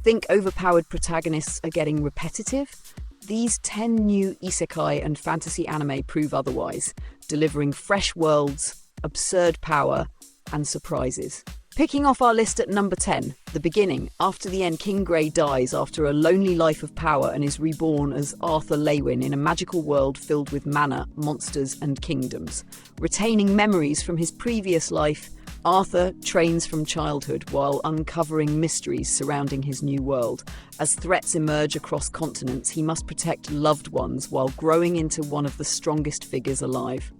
Think overpowered protagonists are getting repetitive? These 10 new isekai and fantasy anime prove otherwise, delivering fresh worlds, absurd power, and surprises. Picking off our list at number 10, The Beginning. After the end, King Grey dies after a lonely life of power and is reborn as Arthur Lewin in a magical world filled with mana, monsters, and kingdoms. Retaining memories from his previous life, Arthur trains from childhood while uncovering mysteries surrounding his new world. As threats emerge across continents, he must protect loved ones while growing into one of the strongest figures alive.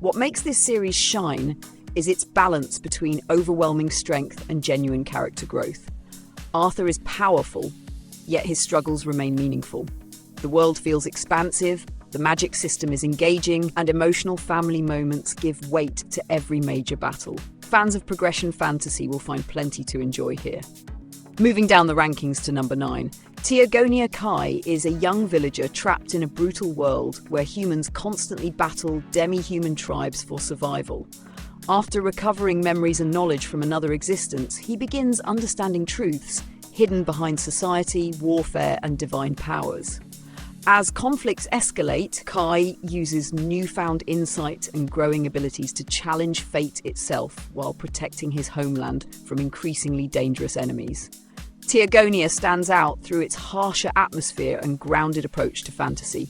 What makes this series shine is its balance between overwhelming strength and genuine character growth. Arthur is powerful, yet his struggles remain meaningful. The world feels expansive, the magic system is engaging, and emotional family moments give weight to every major battle. Fans of progression fantasy will find plenty to enjoy here. Moving down the rankings to number 9, Teogonia Kai is a young villager trapped in a brutal world where humans constantly battle demi-human tribes for survival. After recovering memories and knowledge from another existence, he begins understanding truths hidden behind society, warfare, and divine powers. As conflicts escalate, Kai uses newfound insight and growing abilities to challenge fate itself while protecting his homeland from increasingly dangerous enemies. Teogonia stands out through its harsher atmosphere and grounded approach to fantasy.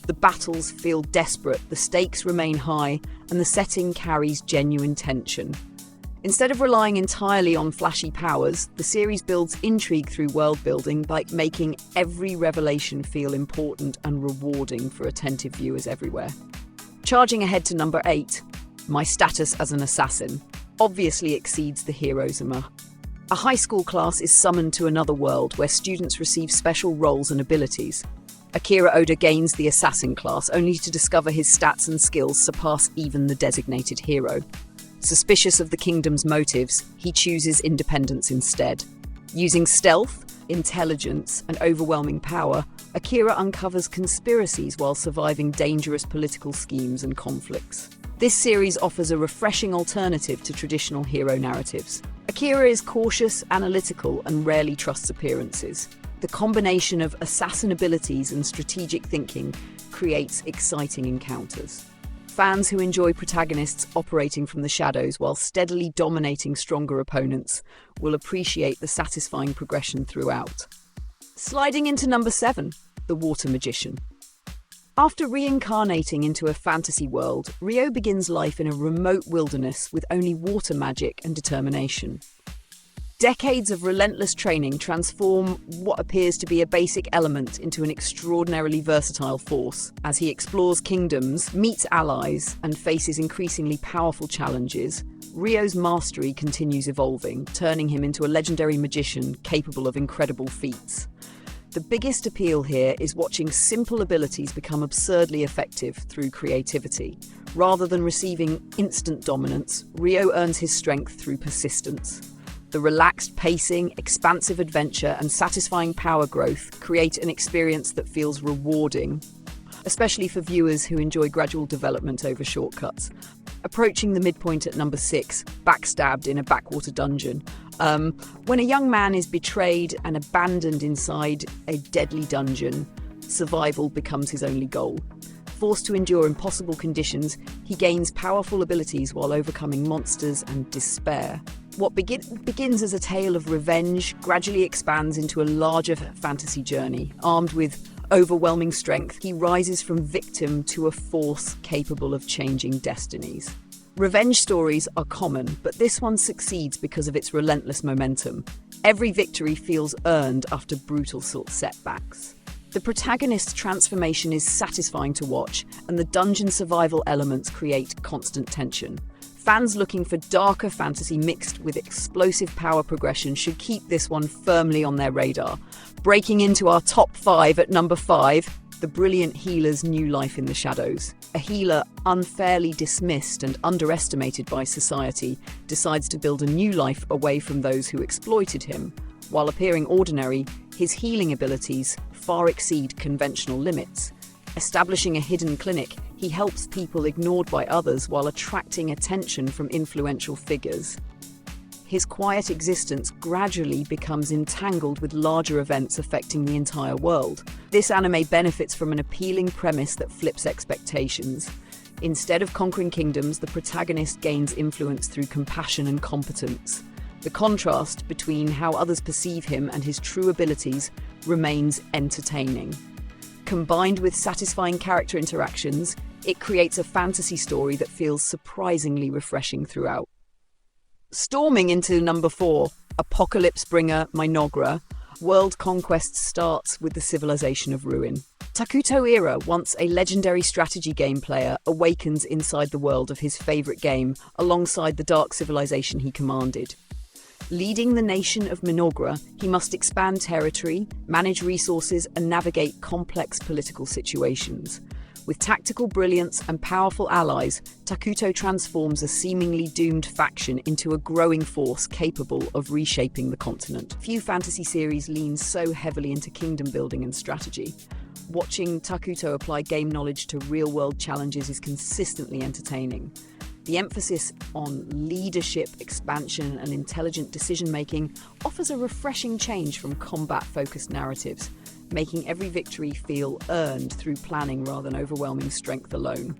The battles feel desperate, the stakes remain high, and the setting carries genuine tension. Instead of relying entirely on flashy powers, the series builds intrigue through world building by making every revelation feel important and rewarding for attentive viewers everywhere. Charging ahead to number 8, My Status as an Assassin obviously exceeds the hero's aim. A high school class is summoned to another world where students receive special roles and abilities. Akira Oda gains the assassin class only to discover his stats and skills surpass even the designated hero. Suspicious of the kingdom's motives, he chooses independence instead. Using stealth, intelligence, and overwhelming power, Akira uncovers conspiracies while surviving dangerous political schemes and conflicts. This series offers a refreshing alternative to traditional hero narratives. Akira is cautious, analytical, and rarely trusts appearances. The combination of assassin abilities and strategic thinking creates exciting encounters. Fans who enjoy protagonists operating from the shadows while steadily dominating stronger opponents will appreciate the satisfying progression throughout. Sliding into number 7, The Water Magician. After reincarnating into a fantasy world, Ryo begins life in a remote wilderness with only water magic and determination. Decades of relentless training transform what appears to be a basic element into an extraordinarily versatile force. As he explores kingdoms, meets allies, and faces increasingly powerful challenges, Ryo's mastery continues evolving, turning him into a legendary magician capable of incredible feats. The biggest appeal here is watching simple abilities become absurdly effective through creativity. Rather than receiving instant dominance, Ryo earns his strength through persistence. The relaxed pacing, expansive adventure, and satisfying power growth create an experience that feels rewarding, especially for viewers who enjoy gradual development over shortcuts. Approaching the midpoint at number 6, Backstabbed in a Backwater Dungeon. When a young man is betrayed and abandoned inside a deadly dungeon, survival becomes his only goal. Forced to endure impossible conditions, he gains powerful abilities while overcoming monsters and despair. What begins as a tale of revenge gradually expands into a larger fantasy journey. Armed with overwhelming strength, he rises from victim to a force capable of changing destinies. Revenge stories are common, but this one succeeds because of its relentless momentum. Every victory feels earned after brutal setbacks. The protagonist's transformation is satisfying to watch, and the dungeon survival elements create constant tension. Fans looking for darker fantasy mixed with explosive power progression should keep this one firmly on their radar. Breaking into our top 5 at number 5, the brilliant healer's new life in the shadows. A healer unfairly dismissed and underestimated by society decides to build a new life away from those who exploited him. While appearing ordinary, his healing abilities far exceed conventional limits. Establishing a hidden clinic, he helps people ignored by others while attracting attention from influential figures. his quiet existence gradually becomes entangled with larger events affecting the entire world. This anime benefits from an appealing premise that flips expectations. Instead of conquering kingdoms, the protagonist gains influence through compassion and competence. The contrast between how others perceive him and his true abilities remains entertaining. Combined with satisfying character interactions, it creates a fantasy story that feels surprisingly refreshing throughout. Storming into number 4, Apocalypse Bringer Minogra, world conquest starts with the civilization of ruin. Takuto Ira, once a legendary strategy game player, awakens inside the world of his favorite game alongside the dark civilization he commanded. Leading the nation of Minogra, he must expand territory, manage resources, and navigate complex political situations. With tactical brilliance and powerful allies, Takuto transforms a seemingly doomed faction into a growing force capable of reshaping the continent. Few fantasy series lean so heavily into kingdom building and strategy. Watching Takuto apply game knowledge to real-world challenges is consistently entertaining. The emphasis on leadership, expansion, and intelligent decision-making offers a refreshing change from combat-focused narratives, making every victory feel earned through planning rather than overwhelming strength alone.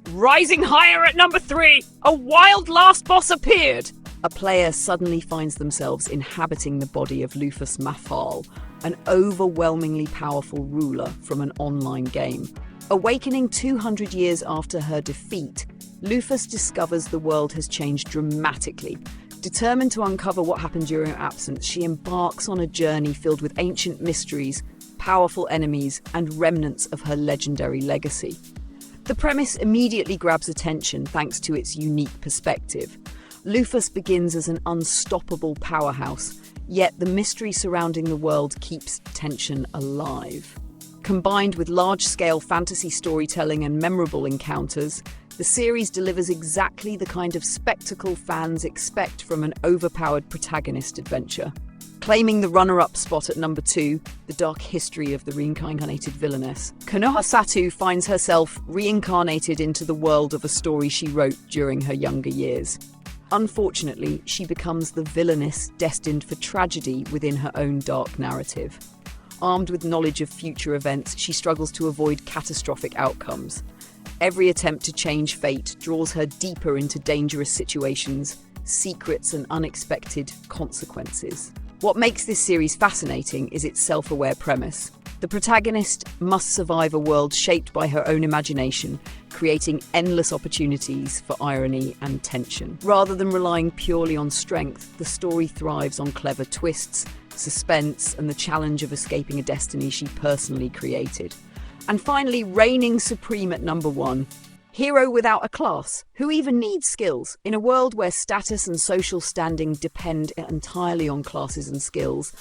Rising higher at number 3, a wild last boss appeared! A player suddenly finds themselves inhabiting the body of Lufus Mafal, an overwhelmingly powerful ruler from an online game. Awakening 200 years after her defeat, Lufus discovers the world has changed dramatically. Determined to uncover what happened during her absence, she embarks on a journey filled with ancient mysteries, powerful enemies, and remnants of her legendary legacy. The premise immediately grabs attention thanks to its unique perspective. Lufus begins as an unstoppable powerhouse, yet the mystery surrounding the world keeps tension alive. Combined with large-scale fantasy storytelling and memorable encounters, the series delivers exactly the kind of spectacle fans expect from an overpowered protagonist adventure. Claiming the runner-up spot at number 2, The Dark History of the Reincarnated Villainess, Konoha Satu finds herself reincarnated into the world of a story she wrote during her younger years. Unfortunately, she becomes the villainess destined for tragedy within her own dark narrative. Armed with knowledge of future events, she struggles to avoid catastrophic outcomes. Every attempt to change fate draws her deeper into dangerous situations, secrets, and unexpected consequences. What makes this series fascinating is its self-aware premise. The protagonist must survive a world shaped by her own imagination, creating endless opportunities for irony and tension. Rather than relying purely on strength, the story thrives on clever twists, suspense, and the challenge of escaping a destiny she personally created. And finally, reigning supreme at number 1, Hero Without a Class. Who even needs skills? In a world where status and social standing depend entirely on classes and skills,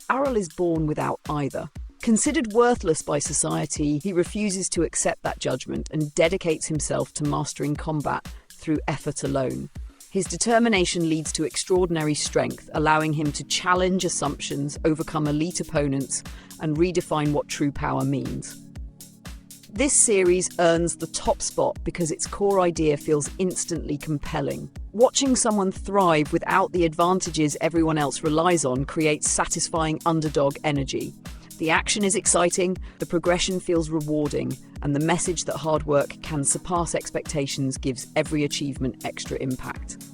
Aral is born without either. Considered worthless by society, he refuses to accept that judgment and dedicates himself to mastering combat through effort alone. His determination leads to extraordinary strength, allowing him to challenge assumptions, overcome elite opponents, and redefine what true power means. This series earns the top spot because its core idea feels instantly compelling. Watching someone thrive without the advantages everyone else relies on creates satisfying underdog energy. The action is exciting, the progression feels rewarding, and the message that hard work can surpass expectations gives every achievement extra impact.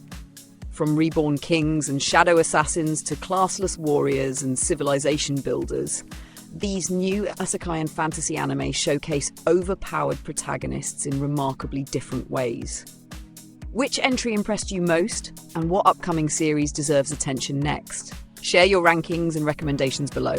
From reborn kings and shadow assassins to classless warriors and civilization builders, these new Isekai and fantasy anime showcase overpowered protagonists in remarkably different ways. Which entry impressed you most, and what upcoming series deserves attention next? Share your rankings and recommendations below.